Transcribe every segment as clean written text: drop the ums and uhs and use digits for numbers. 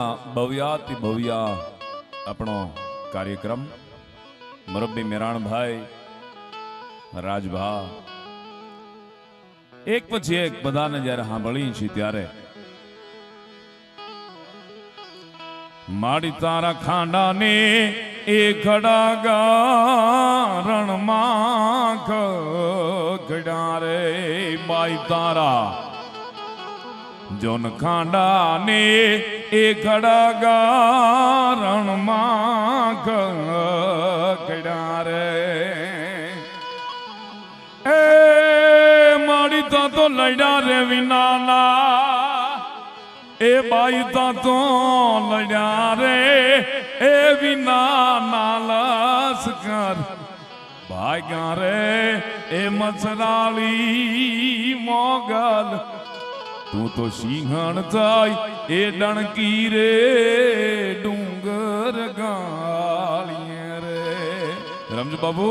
ભવ્યાતિ ભવ્યા આપણો કાર્યક્રમ મુરબ્બી મેરાણભાઈ રાજભા એક પછી એક બધાને જ્યારે સાંભળી છે ત્યારે માડી તારા ખાંડાને એ ખડાગા રણમાં ખડા રે બાઈ તારા જોન ખાંડા ને એ ખડાગા રણમાં ખડા રે એ માડી તો લડ્યા રે વિનાના એ બાઈ તો લડ્યા રે એ વિનાના લશ્કર ભાગ્યા રે એ મચરાળી મોગલ તું તો સિંહણ થાય એ ડણકી રે ડુંગર ગાળીએ રે રમજ બાબુ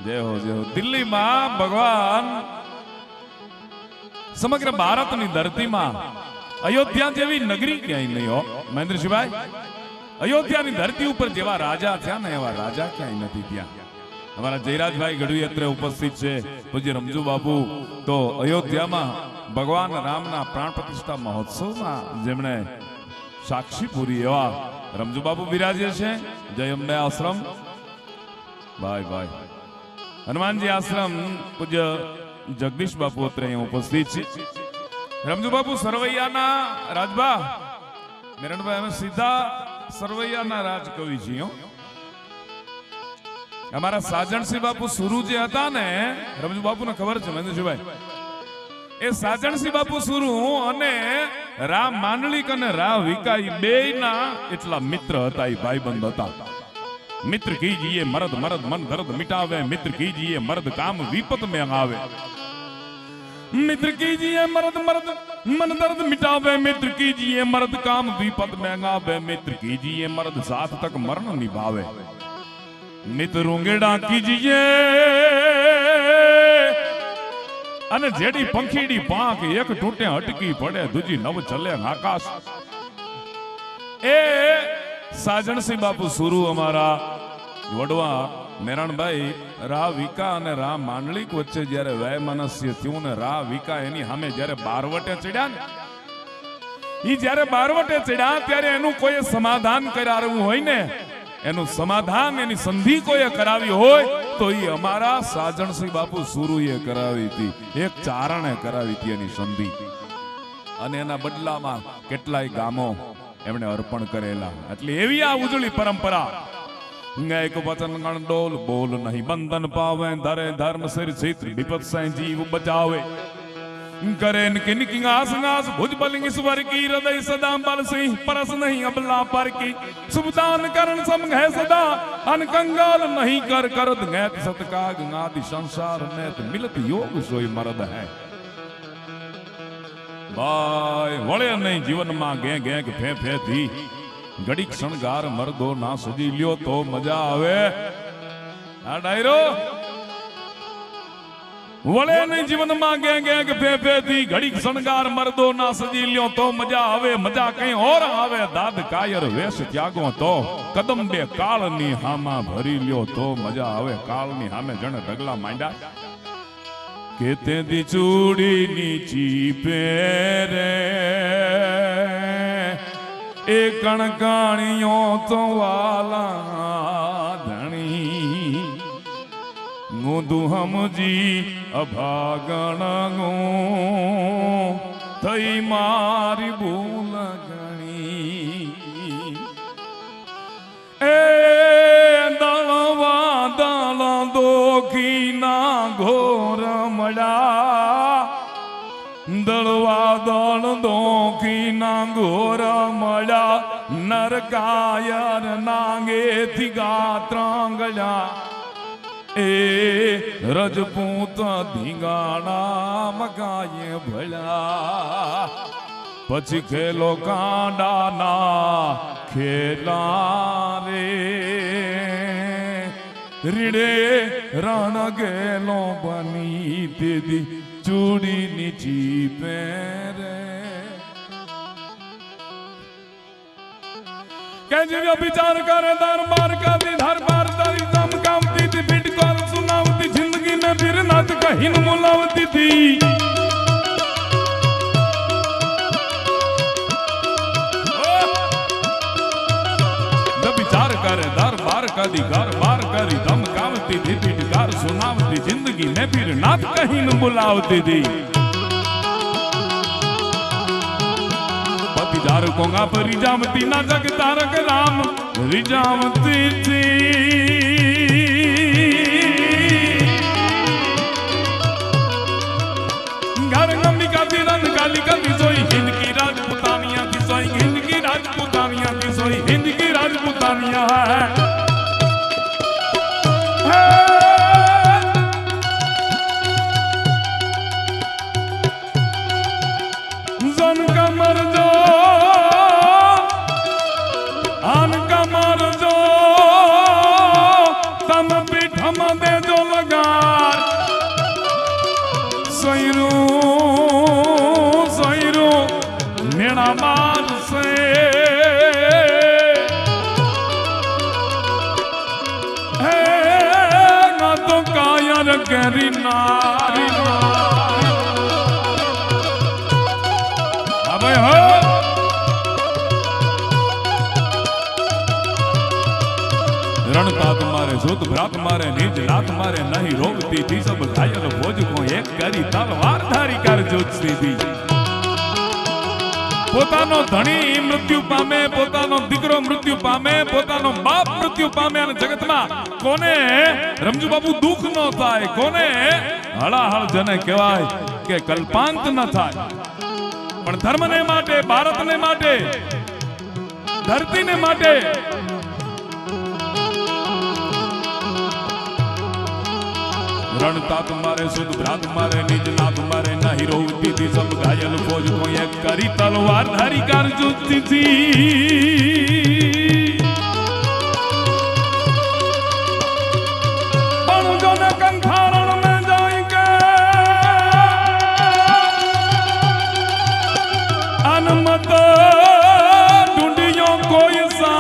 જય હો દિલ્હીમાં ભગવાન સમગ્ર ભારતની ધરતીમાં અયોધ્યા જેવી નગરી ક્યાંય નહીં હો મહેન્દ્રસિંહભાઈ અયોધ્યાની ધરતી ઉપર જેવા રાજા થયા ને એવા રાજા ક્યાંય નથી ત્યાં અમારા જયરાજભાઈ ગઢવી અત્રે ઉપસ્થિત છે પૂજ્ય રમજુ બાબુ તો અયોધ્યામાં ભગવાન રામના પ્રાણ પ્રતિષ્ઠા મહોત્સવમાં જેમણે સાક્ષી પૂરી એવા રમજુ બાબુ બિરાજે છે જય અંબે આશ્રમ ભાઈ ભાઈ હનુમાનજી આશ્રમ પૂજ્ય જગદીશ બાપુ અત્રે અહીંયા ઉપસ્થિત છે રમજુ બાપુ સરવૈયાના રાજભા મેરણભાઈ અમે સીધા સરવૈયાના રાજકવિ છીએ અમારા સાજણસિંહ બાપુ સુરુ જે હતા ને રમજુ બાપુને ખબર છે મહેન્દ્રસિંહભાઈ એ સાજણસિંહ બાપુ સુરુ અને રામ માંડલિક અને રા વિકાઈ બેયના એટલા મિત્ર હતા એ ભાઈબંધ હતા મિત્ર કીજીએ મરદ મરદ મન દર્દ મિટાવે મિત્ર કીજીએ મરદ કામ વિપત में आवे मित्र कीजिए मर्द मर्द मन दर्द मिटावे मित्र कीजिए मर्द काम विपत में आवे मित्र कीजिए मर्द साथ तक मरण निभावे मित्र रूंगेड़ा कीजिए અને જેડી પંખીડી પાંખ એક ટૂટે અટકી પડે દૂજી નવ ચલે આકાશ એ સાજણસિંહ બાપુ સુરુ અમારા વડવા મેરણભાઈ રા વિકા અને રા માંડલિક વચ્ચે જ્યારે વૈમનસ્ય થયું ને રા વિકા એની સામે જ્યારે બારવટે ચડ્યા ને ઈ જ્યારે બારવટે ચડ્યા ત્યારે એનું કોઈ સમાધાન કરાવવું હોય ને એનું સમાધાન એની સંધિ કોઈએ કરાવી હોય તો ઈ અમારા સાજણસિંહ બાપુ સુરુએ કરાવી હતી એક ચારણે કરાવી હતી એની સંધિ અને એના બદલામાં કેટલાય ગામો એમણે અર્પણ કરેલા એટલે એવી આ ઉજળી પરંપરા એક વચન ગણડોલ બોલ નહીં બંધન પાવે ધરે ધર્મ સિર ચિત્ર વિપત સે જીવ બચાવે करे निकी घास घास भुज बलिंग ईश्वर की हृदय सदा बल सिंह परस नहीं अबला पर की सुबदान करण सम है सदा अन कंगाल नहीं कर करद गैत सतका गंगादि संसार में तो मिलत योग सोई मर्द है भाई वळे नहीं जीवन में गे गे फे फे थी घड़ी क्षणगार मर्दो ना सजी लियो तो मजा आवे आ डायरो वळे नहीं जीवन में गे गे फे फे थी घड़ी क्षणगार मर्दो ना सजी लियो तो मजा आवे मजा कहीं और आवे दाद कायर वेश त्यागो तो कदम बे काल नी हामा भरी लियो तो मजा आवे काल नी हामे जण ढगला मांडा केते दी चूड़ी नीची पेरे ए कणकाणियों तो वाला धणी गुदु हम जी अभागण गो थई मारी भूल गणी ए दलवा दल दोखी ना घोर मड़ा दलवा दल दोखी ना घोर मड़ा नरकायर नागे थी गात्रांगला ए रजपूत धींगाणा मगाए भला पछी खेलो कांडा ना खेला रे रीड़े रण गेलो बनी तेदी चूड़ी नीची पेरे કે જીવ્યો વિચાર કરે દરબાર કાદી ધરબાર તારી ચમકાવતી थी बिटकॉल सुनावती जिंदगी में फिर नाथ कहीं मुलावती थी विचार करे दरबार कादी घर बार करी धमकावती थी बिटकार सुनावती जिंदगी में फिर नाथ कहीं बुलावती थी जार कोंगा पर रिजामती ना जग तारक राम रिजामती थी घर गमी का रन काली का सोई हिंद की राजपुतानिया थी सोई हिंद की राजपुतानिया थी सोई हिंद की राजपुतानिया है जन का मर जो दे जो लगार सोयरू मेरा मार से है ना तो कायर गहरी नारी अबे हो रणता तुम्हारे सुत भ्रात मारे निज नाथ मारे नहीं रोकती थी सब घायल भोज को एक करी तलवार धारी कर जोतती थी પોતાનો ધણી મૃત્યુ પામે પોતાનો દીકરો મૃત્યુ પામે પોતાનો બાપ મૃત્યુ પામે અને જગતમાં કોને રમજુ બાપુ દુઃખ ન થાય કોને હળાહળ જને કહેવાય કે કલ્પાંત ન થાય પણ ધર્મને માટે ભારતને માટે ધરતીને માટે रणता तुम्हारे सुध भ्रात मारे निज ना तुम्हारे नहीं रोकती थी सब घायल फौज को एक करी तलवार धारी कर जूझती थी बणुजों ने कंठारण में जाएंगे अनमत ढूंढियों कोई सा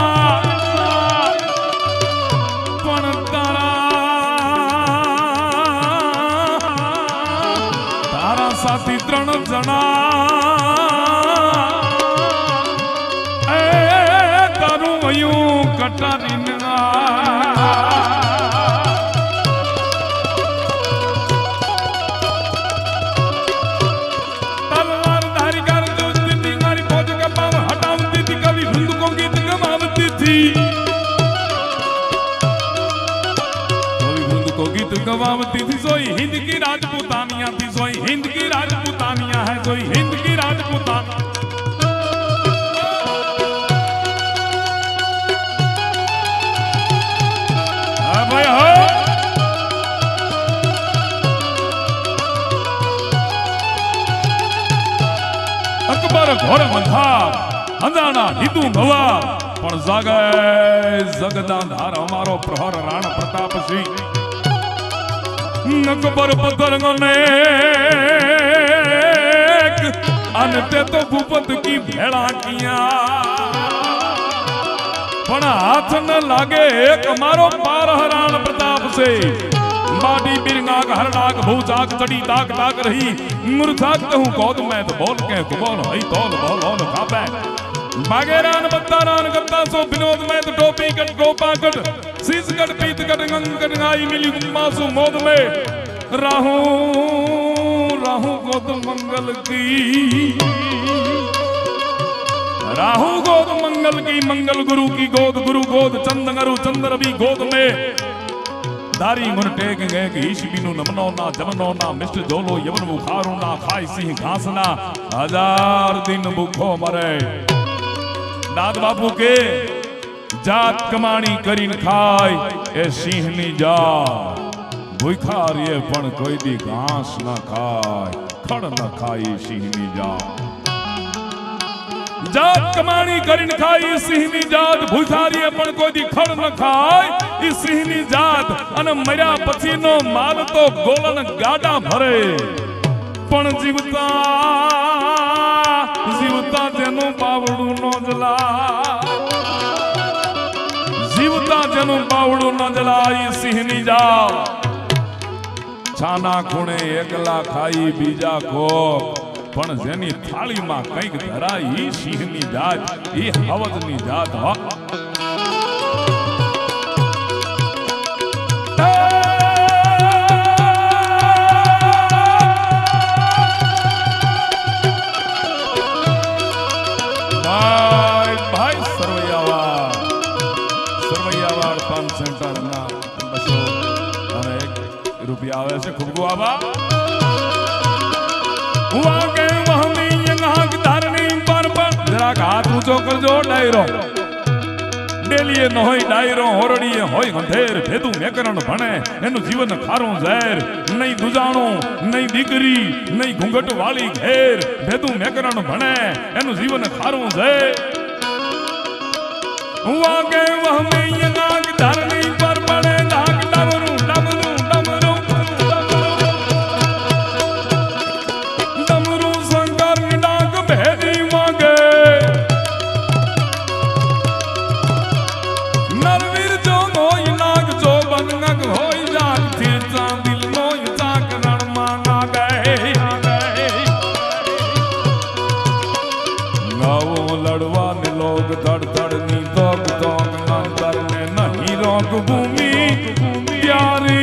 साथी त्रण जना तारू वयू कटारी तलवार धारी कर जूझती थी मारी फौज का पाव हटावती थी कभी हिंद को गीत गवावती थी गीत गवावती थी सोई हिंद की राजपुतानिया थी सोई हिंद की राजपुतानिया है सोई हिंद की राजपुतानिया भाई हो अकबर घोर मंधार अंधाना हिंदू भवा पण जागे जगदाधार हमारो प्रहर राणा प्रताप सिंह अकबर पत्थर ने अनते तो भूपत की भेड़ा किया पण हाथ न लागे एक मारो पार हरान प्रताप से बाडी बिरंगाक हरडाक भूजाक चढ़ी दाग दाग रही मुरझाक कहूं कौद मैं तो बोल के कुबोल हई तौल बोल खापे बागेरान बत्तारान गत्ता सो विनोद में तो टोपी कट गोपा कट शीश कट पीत कट गंग कट गाई मिली मासू मोद में राहू राहू गोद मंगल की राहु गोद मंगल की मंगल गुरु की गोद गुरु गोद चंदंगरु चंद्र भी गोद में दारी मुन टेक गए कि ईश बिनु नमनो ना जमनो ना मिष्ट जोलो यवन बुखारू ना खाई सिंह घास ना 1000 दिन भूखो मरे दाद बापू के जात कमाणी करीन खाय ए सिंहनी जात भूखा रे पण कोई दी घास ना खाय खड़ ना खाई सिंहनी जात जात कमाणी करीन खाई सिंहनी जात भूखा रे पण कोई दी खड़ ना खाय ई सिंहनी जात अने मर्या पछीनो माल तो गोलन गाडा भरे पण जीवता जीवता जेनु बावड़ू नो जला માવડું ન જલાઈ સિંહની જા છાના ખૂણે એકલા ખાઈ બીજા કોક પણ જેની થાળીમાં કંઈક ધરાય ઈ સિંહની જાત ઈ હવદની જાત હો રૂપિયા આવે છે ખૂબ આવા હુઆ કે વહમી યંગ ધરણી પર જરાક હાથ ઊંચો કરજો ડાયરો ડેલીએ ન હોય ડાયરો હોરડીએ હોય અંધેર ભેદું મેકરણ ભણે એનું જીવન ખારું ઝેર નહીં દુજાણું નહીં દીકરી નહીં ઘૂંઘટ વાળી ઘેર ભેદું મેકરણ ભણે એનું જીવન ખારું ઝેર હુઆ કે વહમી યંગ ધરણી પર પડે ડાક ડામરું ડામરું ડામરું ડમરું શંકર ડાક ભેદી માગે નરવીર જો નોય નાગ જો બંગક હોય જાગ થીરતા દિલ નોય ચાક રણમાં ના ગए ગાવો લડવા ને લોગ ધડ ધડ ની તોક તોક અંતર ને નહીં રોક ભૂમિ પ્યારી